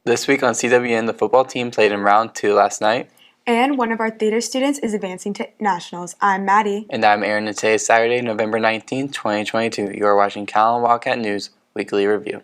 This week on CWN, the football team played in round 2 last night. And one of our theater students is advancing to nationals. I'm Maddie. And I'm Aaron, and today is Saturday, November 19th, 2022. You are watching Calallen Wildcat News Weekly Review.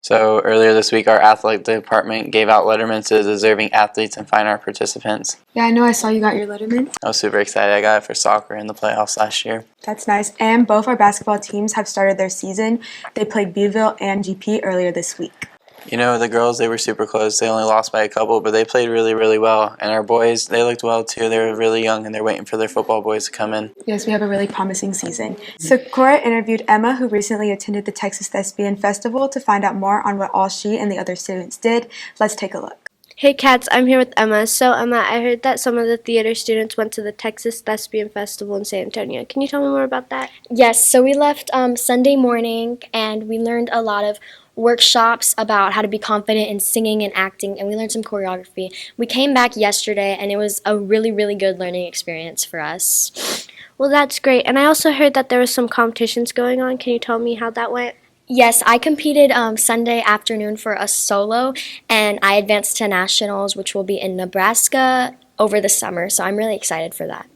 So earlier this week, our athletic department gave out lettermans to deserving athletes and fine art participants. Yeah, I know. I saw you got your letterman. I was super excited. I got it for soccer in the playoffs last year. That's nice. And both our basketball teams have started their season. They played Beeville and GP earlier this week. You know, the girls, they were super close. They only lost by a couple, but they played really, really well. And our boys, they looked well too. They were really young, and they're waiting for their football boys to come in. Yes, we have a really promising season. So Cora interviewed Emma, who recently attended the Texas Thespian Festival, to find out more on what all she and the other students did. Let's take a look. Hey cats, I'm here with Emma. So Emma, I heard that some of the theater students went to the Texas Thespian Festival in San Antonio. Can you tell me more about that? Yes, so we left Sunday morning and we learned a lot of workshops about how to be confident in singing and acting, and we learned some choreography. We came back yesterday and it was a really, really good learning experience for us. Well, that's great. And I also heard that there was some competitions going on. Can you tell me how that went? Yes, I competed Sunday afternoon for a solo, and I advanced to nationals, which will be in Nebraska over the summer, so I'm really excited for that.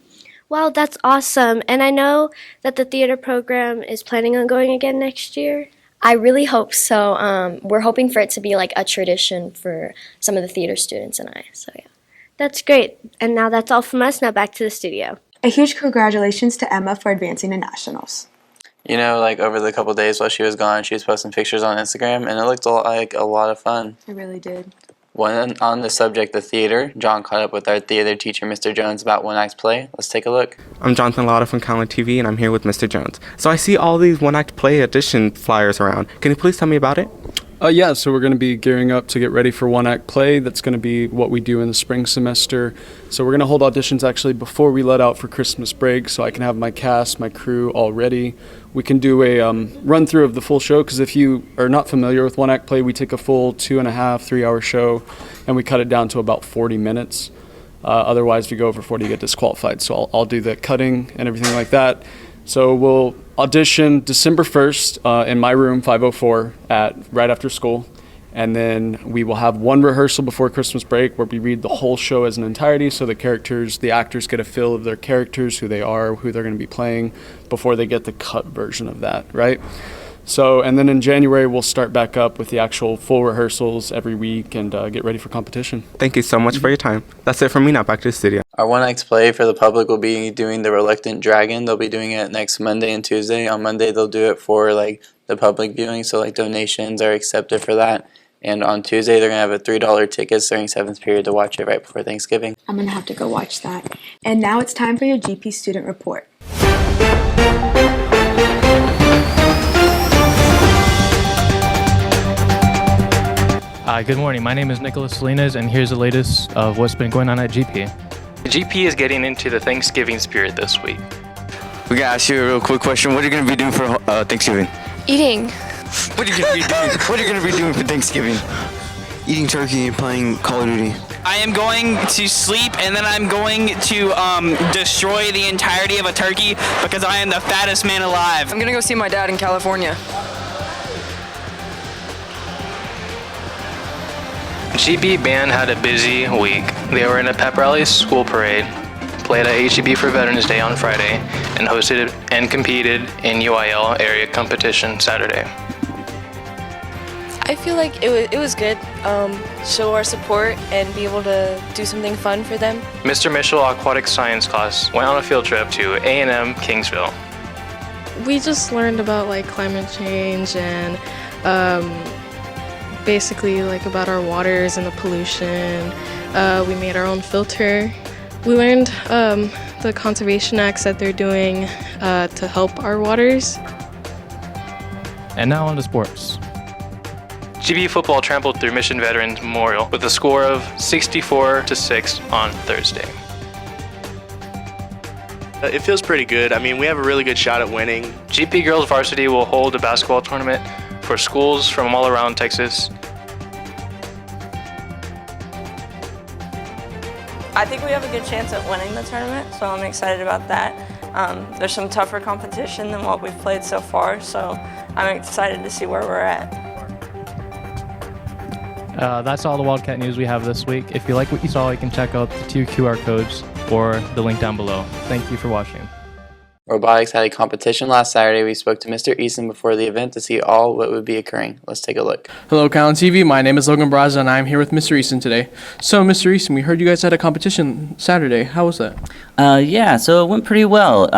Wow, that's awesome. And I know that the theater program is planning on going again next year. I really hope so. We're hoping for it to be like a tradition for some of the theater students and I, so yeah. That's great. And now that's all from us. Now back to the studio. A huge congratulations to Emma for advancing to nationals. You know, like over the couple days while she was gone, she was posting pictures on Instagram, and it looked like a lot of fun. It really did. When on the subject of theater, John caught up with our theater teacher, Mr. Jones, about one-act play. Let's take a look. I'm Jonathan Lauda from Calallen TV, and I'm here with Mr. Jones. So I see all these one-act play audition flyers around. Can you please tell me about it? Yeah, so we're going to be gearing up to get ready for one-act play. That's going to be what we do in the spring semester. So we're going to hold auditions actually before we let out for Christmas break, so I can have my cast, my crew all ready. We can do a run-through of the full show, because if you are not familiar with one-act play, we take a full 2.5, 3-hour show, and we cut it down to about 40 minutes. Otherwise, if you go over 40, you get disqualified. So I'll do the cutting and everything like that. So we'll audition December 1st in my room, 504, right after school. And then we will have one rehearsal before Christmas break where we read the whole show as an entirety, so the actors get a feel of their characters, who they are, who they're going to be playing, before they get the cut version of that, right? So, and then in January, we'll start back up with the actual full rehearsals every week and get ready for competition. Thank you so much for your time. That's it from me. Now back to the studio. Our one-act play for the public will be doing The Reluctant Dragon. They'll be doing it next Monday and Tuesday. On Monday, they'll do it for the public viewing, so donations are accepted for that. And on Tuesday, they're going to have a $3 ticket during 7th period to watch it right before Thanksgiving. I'm going to have to go watch that. And now it's time for your GP student report. Good morning. My name is Nicholas Salinas, and here's the latest of what's been going on at GP. GP is getting into the Thanksgiving spirit this week. We gotta ask you a real quick question. What are you gonna be doing for Thanksgiving? Eating. What are you gonna be doing? What are you gonna be doing for Thanksgiving? Eating turkey and playing Call of Duty. I am going to sleep, and then I'm going to destroy the entirety of a turkey because I am the fattest man alive. I'm gonna go see my dad in California. GP band had a busy week. They were in a pep rally, school parade, played at HEB for Veterans Day on Friday, and hosted and competed in UIL area competition Saturday. I feel like it was good. Show our support and be able to do something fun for them. Mr. Mitchell aquatic science class went on a field trip to A&M Kingsville. We just learned about climate change and basically about our waters and the pollution. We made our own filter. We learned the conservation acts that they're doing to help our waters. And now on to sports. GP football trampled through Mission Veterans Memorial with a score of 64-6 on Thursday. It feels pretty good. I mean, we have a really good shot at winning. GP girls varsity will hold a basketball tournament for schools from all around Texas. I think we have a good chance at winning the tournament, so I'm excited about that. There's some tougher competition than what we've played so far, so I'm excited to see where we're at. That's all the Wildcat news we have this week. If you like what you saw, you can check out the 2 QR codes or the link down below. Thank you for watching. Robotics had a competition last Saturday. We spoke to Mr. Easton before the event to see all what would be occurring. Let's take a look. Hello, Calallen TV. My name is Logan Braza, and I'm here with Mr. Easton today. So, Mr. Easton, we heard you guys had a competition Saturday. How was that? Yeah, so it went pretty well.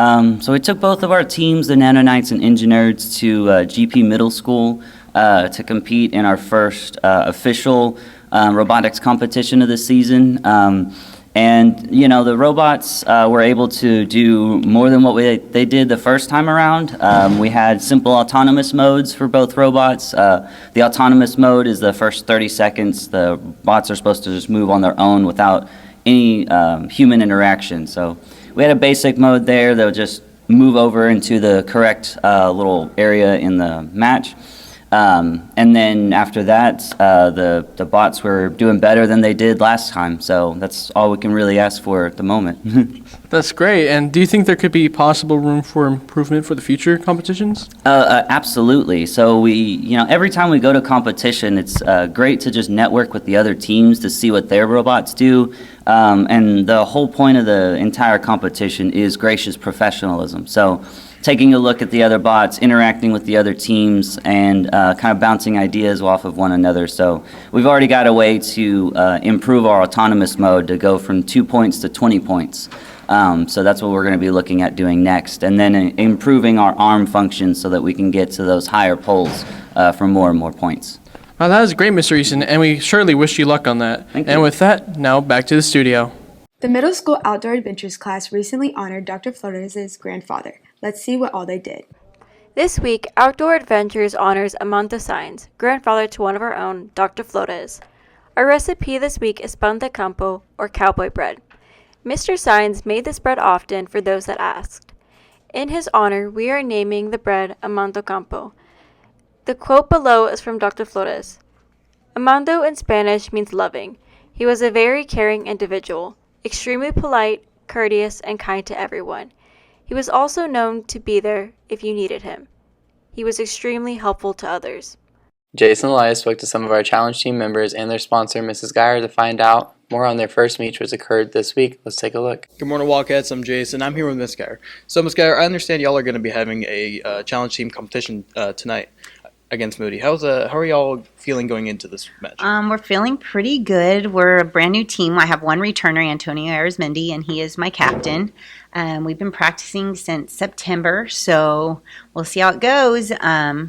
So we took both of our teams, the Nano Knights and Engine Nerds, to GP Middle School to compete in our first official robotics competition of the season. And, you know, the robots were able to do more than what they did the first time around. We had simple autonomous modes for both robots. The autonomous mode is the first 30 seconds. The bots are supposed to just move on their own without any human interaction. So we had a basic mode there that would just move over into the correct little area in the match. And then after that, the bots were doing better than they did last time. So that's all we can really ask for at the moment. That's great. And do you think there could be possible room for improvement for the future competitions? Absolutely. So every time we go to competition, it's great to just network with the other teams to see what their robots do. And the whole point of the entire competition is gracious professionalism. So taking a look at the other bots, interacting with the other teams, and kind of bouncing ideas off of one another. So we've already got a way to improve our autonomous mode to go from 2 points to 20 points. So that's what we're going to be looking at doing next. And then improving our arm function so that we can get to those higher pulls for more and more points. Well, that was great, Mr. Easton, and we surely wish you luck on that. Thank you. And with that, now back to the studio. The middle school outdoor adventures class recently honored Dr. Flores' grandfather. Let's see what all they did. This week, Outdoor Adventures honors Amando Sainz, grandfather to one of our own, Dr. Flores. Our recipe this week is pan de campo, or cowboy bread. Mr. Sainz made this bread often for those that asked. In his honor, we are naming the bread Amando Campo. The quote below is from Dr. Flores. Amando in Spanish means loving. He was a very caring individual, extremely polite, courteous, and kind to everyone. He was also known to be there if you needed him. He was extremely helpful to others. Jason and Elias spoke to some of our challenge team members and their sponsor, Mrs. Geyer, to find out more on their first meet, which occurred this week. Let's take a look. Good morning, Wildcats. I'm Jason. I'm here with Miss Geyer. So, Miss Geyer, I understand y'all are going to be having a challenge team competition tonight against Moody. How are y'all feeling going into this match? We're feeling pretty good. We're a brand new team. I have one returner, Antonio Arizmendi, and he is my captain. We've been practicing since September, so we'll see how it goes.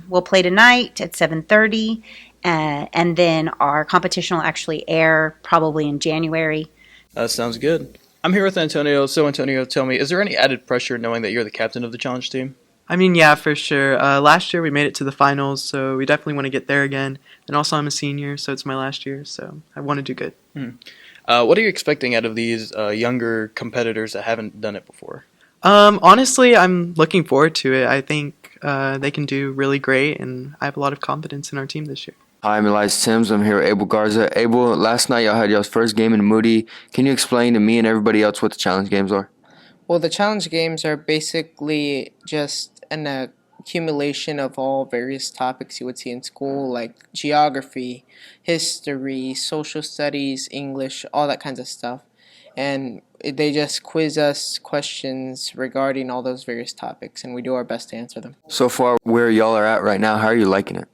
We'll play tonight at 7:30, and then our competition will actually air probably in January. Sounds good. I'm here with Antonio. So, Antonio, tell me, is there any added pressure knowing that you're the captain of the challenge team? I mean, yeah, for sure. Last year we made it to the finals, so we definitely want to get there again. And also I'm a senior, so it's my last year, so I want to do good. What are you expecting out of these younger competitors that haven't done it before? Honestly, I'm looking forward to it. I think they can do really great, and I have a lot of confidence in our team this year. Hi, I'm Elias Sims. I'm here with Abel Garza. Abel, last night y'all had y'all's first game in Moody. Can you explain to me and everybody else what the challenge games are? Well, the challenge games are basically just an accumulation of all various topics you would see in school, like geography, history, social studies, English, all that kinds of stuff. And they just quiz us questions regarding all those various topics, and we do our best to answer them. So far, where y'all are at right now, how are you liking it?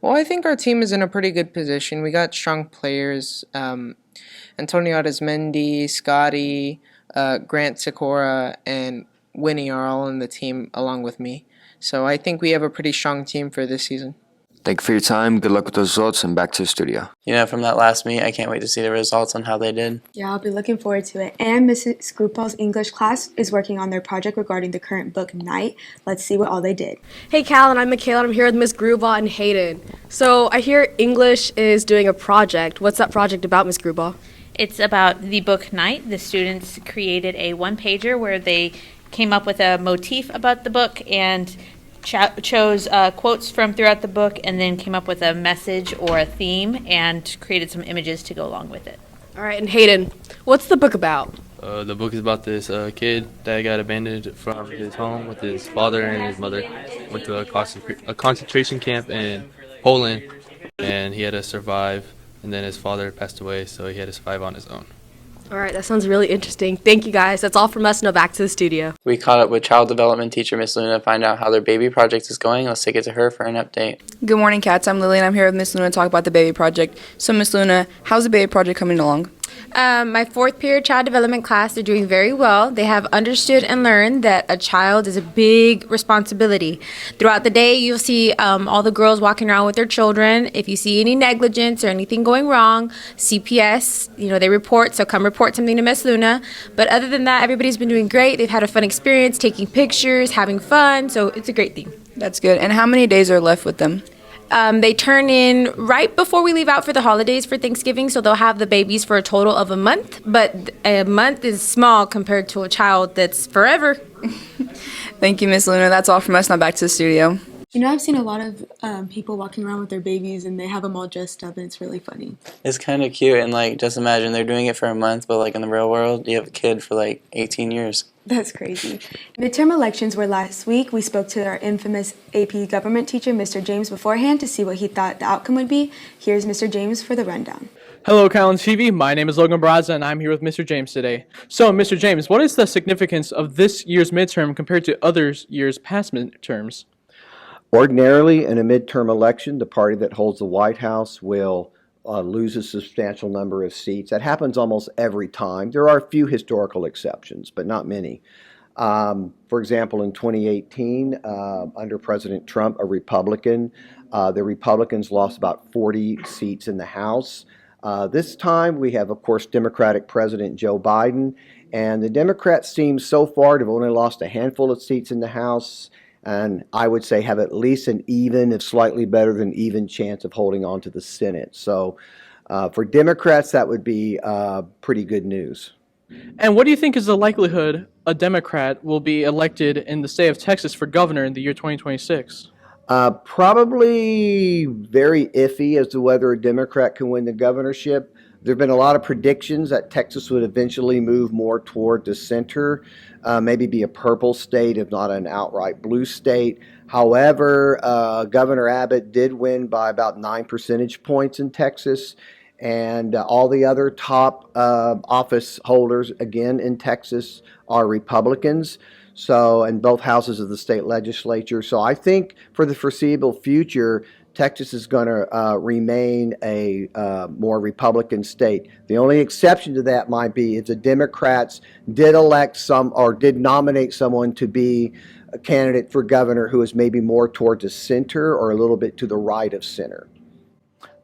Well, I think our team is in a pretty good position. We got strong players. Antonio Arizmendi, Scotty, Grant Sikora, and Winnie are all in the team along with me. So I think we have a pretty strong team for this season. Thank you for your time. Good luck with the results, and back to the studio. You know, from that last meet, I can't wait to see the results on how they did. Yeah, I'll be looking forward to it. And Mrs. Grupal's English class is working on their project regarding the current book, Night. Let's see what all they did. Hey, Cal, and I'm Michaela, and I'm here with Miss Grubal and Hayden. So I hear English is doing a project. What's that project about, Miss Grubal? It's about the book Night. The students created a one-pager where they came up with a motif about the book and chose quotes from throughout the book and then came up with a message or a theme and created some images to go along with it. All right, and Hayden, what's the book about? The book is about this kid that got abandoned from his home with his father and his mother. Went to a concentration camp in Poland, and he had to survive. And then his father passed away, so he had to survive on his own. All right, that sounds really interesting. Thank you, guys. That's all from us. Now back to the studio. We caught up with child development teacher Miss Luna to find out how their baby project is going. Let's take it to her for an update. Good morning, Cats. I'm Lily, and I'm here with Miss Luna to talk about the baby project. So, Miss Luna, how's the baby project coming along? My fourth period child development class, they're doing very well. They have understood and learned that a child is a big responsibility. Throughout the day, you'll see all the girls walking around with their children. If you see any negligence or anything going wrong, CPS, they report, so come report something to Miss Luna. But other than that, everybody's been doing great. They've had a fun experience, taking pictures, having fun, so it's a great thing. That's good. And how many days are left with them? They turn in right before we leave out for the holidays for Thanksgiving, so they'll have the babies for a total of a month, but a month is small compared to a child that's forever. Thank you, Miss Luna. That's all from us. Now back to the studio. I've seen a lot of people walking around with their babies, and they have them all dressed up, and it's really funny. It's kind of cute, and just imagine they're doing it for a month, but in the real world, you have a kid for 18 years. That's crazy. Midterm elections were last week. We spoke to our infamous AP government teacher, Mr. James, beforehand to see what he thought the outcome would be. Here's Mr. James for the rundown. Hello, Calallen TV. My name is Logan Braza, and I'm here with Mr. James today. So, Mr. James, what is the significance of this year's midterm compared to other years' past midterms? Ordinarily, in a midterm election, the party that holds the White House will lose a substantial number of seats. That happens almost every time. There are a few historical exceptions, but not many. For example, in 2018, under President Trump, a Republican, the Republicans lost about 40 seats in the House. This time, we have, of course, Democratic President Joe Biden, and the Democrats seem so far to have only lost a handful of seats in the House, and I would say have at least an even, if slightly better than even, chance of holding on to the Senate. So for Democrats, that would be pretty good news. And what do you think is the likelihood a Democrat will be elected in the state of Texas for governor in the year 2026? Probably very iffy as to whether a Democrat can win the governorship. There have been a lot of predictions that Texas would eventually move more toward the center, maybe be a purple state, if not an outright blue state. However, Governor Abbott did win by about 9 percentage points in Texas, and all the other top office holders, again, in Texas are Republicans. So, in both houses of the state legislature. So I think for the foreseeable future, Texas is going to remain a more Republican state. The only exception to that might be if the Democrats did elect did nominate someone to be a candidate for governor who is maybe more towards the center or a little bit to the right of center.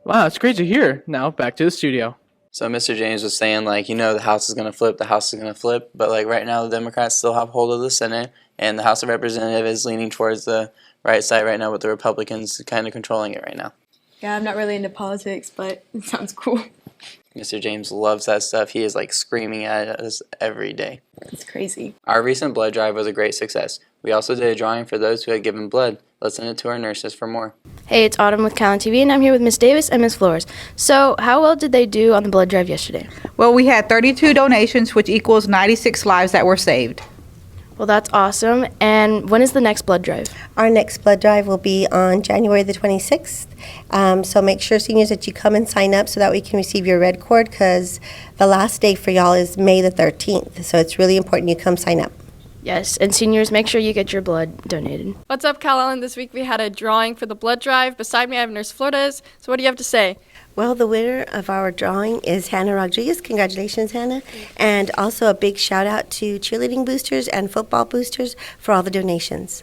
Wow, that's great to hear. Now back to the studio. So Mr. James was saying, the House is going to flip, but right now the Democrats still have hold of the Senate, and the House of Representatives is leaning towards the right side right now with the Republicans kind of controlling it right now. Yeah, I'm not really into politics, but it sounds cool. Mr. James loves that stuff. He is screaming at us every day. It's crazy. Our recent blood drive was a great success. We also did a drawing for those who had given blood. Let's send it to our nurses for more. Hey, it's Autumn with Calallen TV, and I'm here with Miss Davis and Miss Flores. So, how well did they do on the blood drive yesterday? Well, we had 32 donations, which equals 96 lives that were saved. Well, that's awesome. And when is the next blood drive? Our next blood drive will be on January the 26th. So make sure, seniors, that you come and sign up so that we can receive your red cord, because the last day for y'all is May the 13th. So it's really important you come sign up. Yes, and seniors, make sure you get your blood donated. What's up, Calallen? This week we had a drawing for the blood drive. Beside me, I have Nurse Flores. So what do you have to say? Well, the winner of our drawing is Hannah Rodriguez. Congratulations, Hannah. And also a big shout out to cheerleading boosters and football boosters for all the donations.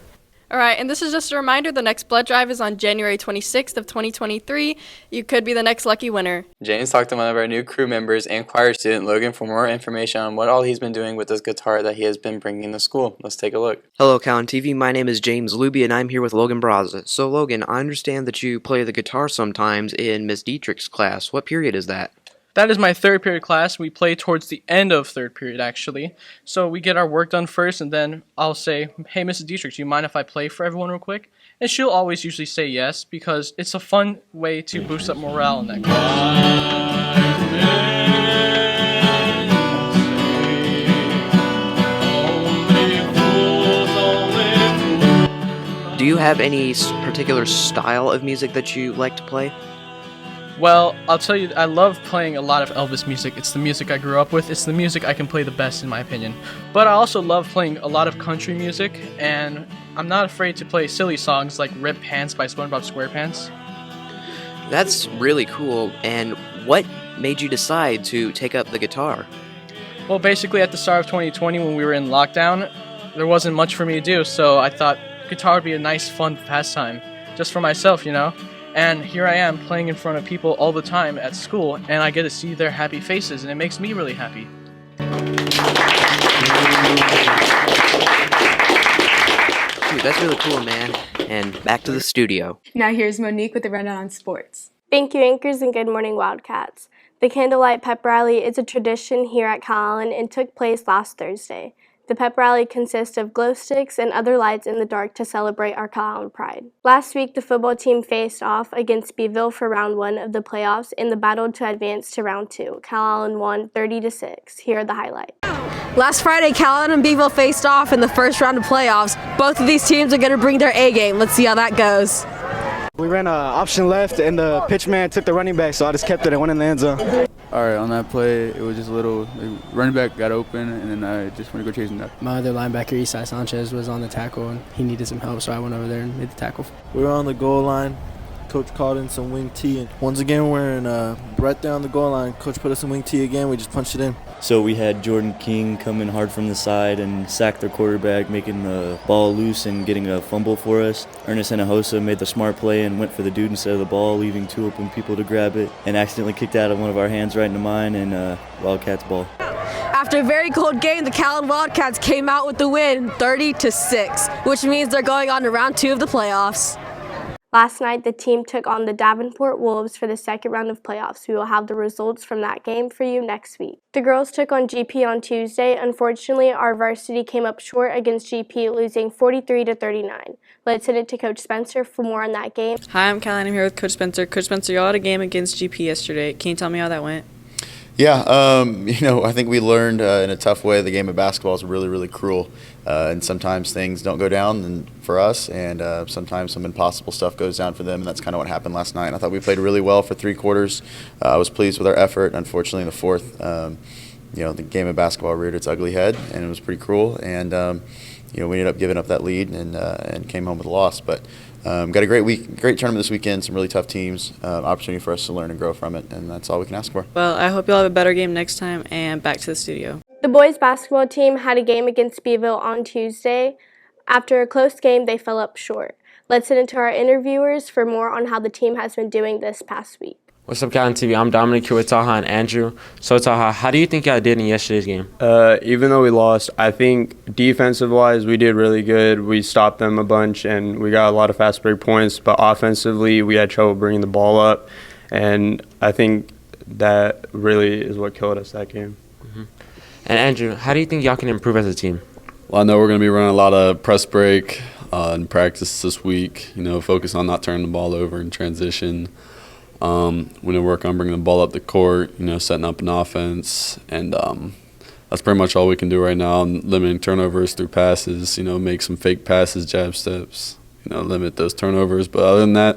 All right, and this is just a reminder, the next blood drive is on January 26th of 2023. You could be the next lucky winner. James talked to one of our new crew members and choir student, Logan, for more information on what all he's been doing with this guitar that he has been bringing to school. Let's take a look. Hello, Calallen TV. My name is James Luby, and I'm here with Logan Braza. So, Logan, I understand that you play the guitar sometimes in Miss Dietrich's class. What period is that? That is my third period class. We play towards the end of third period, actually. So we get our work done first, and then I'll say, hey, Mrs. Dietrich, do you mind if I play for everyone real quick? And she'll always usually say yes, because it's a fun way to boost up morale in that class. do you have any particular style of music that you like to play? Well, I'll tell you, I love playing a lot of Elvis music. It's the music I grew up with. It's the music I can play the best, in my opinion. But I also love playing a lot of country music, and I'm not afraid to play silly songs like Rip Pants by SpongeBob SquarePants. That's really cool. And what made you decide to take up the guitar? Well, basically at the start of 2020 when we were in lockdown, there wasn't much for me to do, so I thought guitar would be a nice, fun pastime, just for myself, you know? And here I am playing in front of people all the time at school, and I get to see their happy faces, and it makes me really happy. Dude, that's really cool, man. And back to the studio. Now here's Monique with the rundown on sports. Thank you, anchors, and good morning, Wildcats. The Candlelight Pep Rally is a tradition here at Calallen and took place last Thursday. The pep rally consists of glow sticks and other lights in the dark to celebrate our Calallen pride. Last week, the football team faced off against Beeville for round 1 of the playoffs in the battle to advance to round 2. Calallen won 30-6. Here are the highlights. Last Friday, Calallen and Beeville faced off in the first round of playoffs. Both of these teams are going to bring their A game. Let's see how that goes. We ran option left, and the pitch man took the running back, so I just kept it and went in the end zone. All right, on that play, it was just a little, running back got open, and then I just went to go chasing that. My other linebacker, Isai Sanchez, was on the tackle, and he needed some help, so I went over there and made the tackle. We were on the goal line. Coach called in some wing tee, and once again we're right there on the goal line. Coach put us in wing tee again. We just punched it in. So we had Jordan King come in hard from the side and sack their quarterback, making the ball loose and getting a fumble for us. Ernest Hinojosa made the smart play and went for the dude instead of the ball, leaving 2 open people to grab it, and accidentally kicked out of one of our hands right into mine, and Wildcats ball. After a very cold game, the Calallen Wildcats came out with the win, 30-6, which means they're going on to round 2 of the playoffs. Last night, the team took on the Davenport Wolves for the second round of playoffs. We will have the results from that game for you next week. The girls took on GP on Tuesday. Unfortunately, our varsity came up short against GP, losing 43-39. Let's send it to Coach Spencer for more on that game. Hi, I'm Callahan. I'm here with Coach Spencer. Coach Spencer, y'all had a game against GP yesterday. Can you tell me how that went? Yeah, I think we learned in a tough way the game of basketball is really, really cruel. And sometimes things don't go down for us, and sometimes some impossible stuff goes down for them, and that's kind of what happened last night. I thought we played really well for 3 quarters. I was pleased with our effort. Unfortunately, in the fourth, the game of basketball reared its ugly head, and it was pretty cruel. And we ended up giving up that lead and came home with a loss. But got a great tournament this weekend, some really tough teams, opportunity for us to learn and grow from it, and that's all we can ask for. Well, I hope you'll have a better game next time, and back to the studio. The boys basketball team had a game against Beeville on Tuesday. After a close game, they fell up short. Let's send it to our interviewers for more on how the team has been doing this past week. What's up, Calallen TV? I'm Dominic here with Taha and Andrew. So, Taha, how do you think y'all did in yesterday's game? Even though we lost, I think defensive-wise, we did really good. We stopped them a bunch, and we got a lot of fast break points. But offensively, we had trouble bringing the ball up, and I think that really is what killed us that game. Mm-hmm. And Andrew, how do you think y'all can improve as a team? Well, I know we're going to be running a lot of press break in practice this week. Focus on not turning the ball over in transition. We're going to work on bringing the ball up the court, setting up an offense, and that's pretty much all we can do right now. Limiting turnovers through passes, make some fake passes, jab steps, limit those turnovers. But other than that,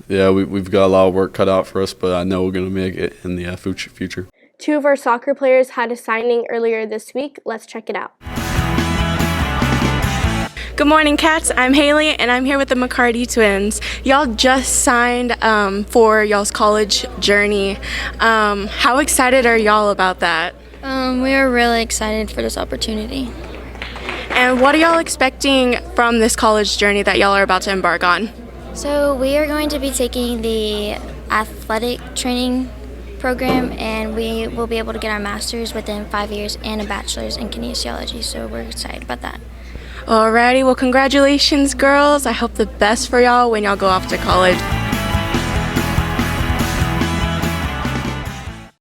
we've got a lot of work cut out for us, but I know we're going to make it in the future. 2 of our soccer players had a signing earlier this week. Let's check it out. Good morning, Cats. I'm Haley, and I'm here with the McCarty twins. Y'all just signed for y'all's college journey. How excited are y'all about that? We are really excited for this opportunity. And what are y'all expecting from this college journey that y'all are about to embark on? So we are going to be taking the athletic training program, and we will be able to get our master's within 5 years and a bachelor's in kinesiology, so we're excited about that. Alrighty, well, congratulations, girls. I hope the best for y'all when y'all go off to college.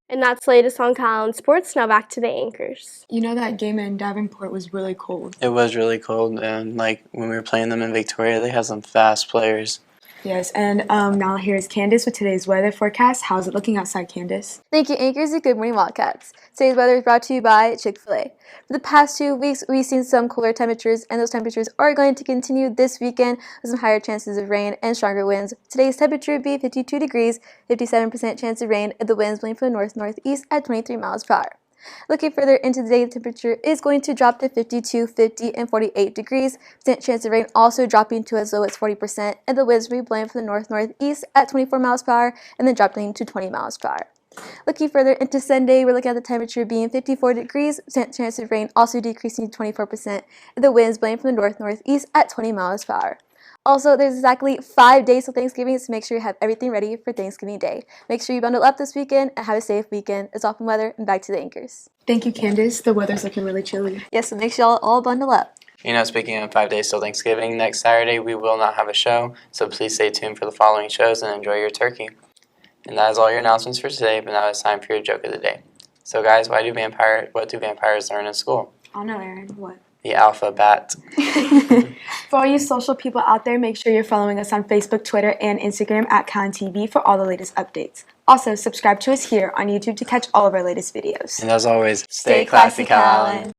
And that's the latest on Calallen Sports. Now back to the anchors. You know that game in Davenport was really cold. It was really cold, and when we were playing them in Victoria, they had some fast players. Yes, and now here's Candace with today's weather forecast. How's it looking outside, Candace? Thank you, Anchors, and good morning, Wildcats. Today's weather is brought to you by Chick-fil-A. For the past 2 weeks, we've seen some cooler temperatures, and those temperatures are going to continue this weekend with some higher chances of rain and stronger winds. Today's temperature would be 52 degrees, 57% chance of rain, and the winds blowing from the north-northeast at 23 miles per hour. Looking further into the day, the temperature is going to drop to 52, 50, and 48 degrees. Percent chance of rain also dropping to as low as 40%, and the winds will be blowing from the north-northeast at 24 miles per hour, and then dropping to 20 miles per hour. Looking further into Sunday, we're looking at the temperature being 54 degrees, percent chance of rain also decreasing to 24%, and the winds blowing from the north-northeast at 20 miles per hour. Also, there's exactly 5 days till Thanksgiving, so make sure you have everything ready for Thanksgiving Day. Make sure you bundle up this weekend and have a safe weekend. It's Awful Weather, and back to the Anchors. Thank you, Candace. The weather's looking really chilly. Yes, so make sure y'all all bundle up. You know, speaking of 5 days till Thanksgiving, next Saturday we will not have a show, so please stay tuned for the following shows and enjoy your turkey. And that is all your announcements for today, but now it's time for your joke of the day. So guys, what do vampires learn in school? I don't know, Aaron. What? The alphabet. For all you social people out there, make sure you're following us on Facebook, Twitter, and Instagram at CalallenTV for all the latest updates. Also, subscribe to us here on YouTube to catch all of our latest videos. And as always, Stay classy, Calallen.